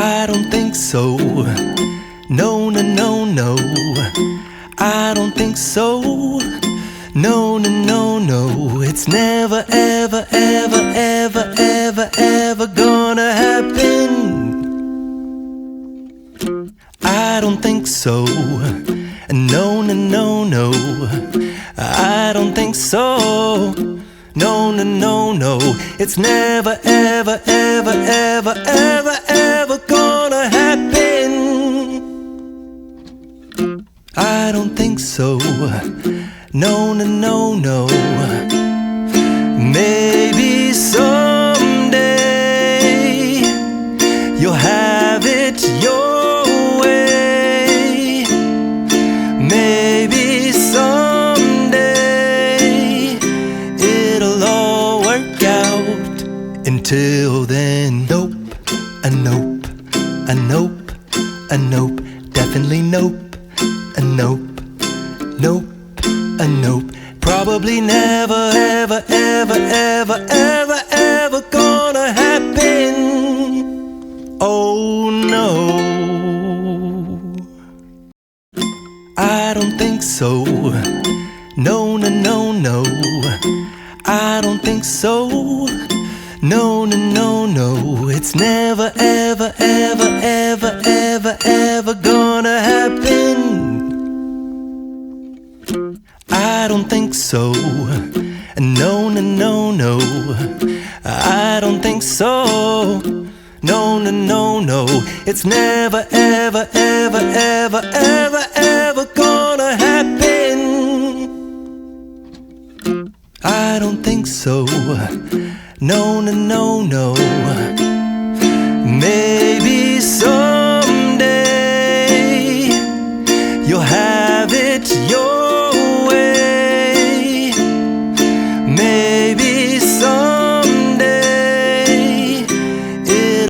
I don't think so. No, no, no, no. I don't think so. No, no, no, no. It's never, ever, ever, ever, ever, ever gonna happen. I don't think so. No, no, no, no. I don't think so. No, no, no, no. It's never, ever, ever, ever, ever, ever gonna happen. I don't think so. No, no, no, no. Maybe someday you'll have it your way. Maybe someday it'll all work out. Until then, nope, a nope, a nope, a nope, definitely nope, a nope, nope, a nope. Probably never, ever, ever, ever, ever, ever gonna happen. Oh no, I don't think so. No, no, no, no. I don't think so. No, no, no, no. It's never, ever, ever, ever, ever, ever gonna happen. I don't think so. No, no, no, no. I don't think so. No, no, no, no. It's never, ever, ever, ever, ever, ever gonna happen. I don't think so. No, no, no, no.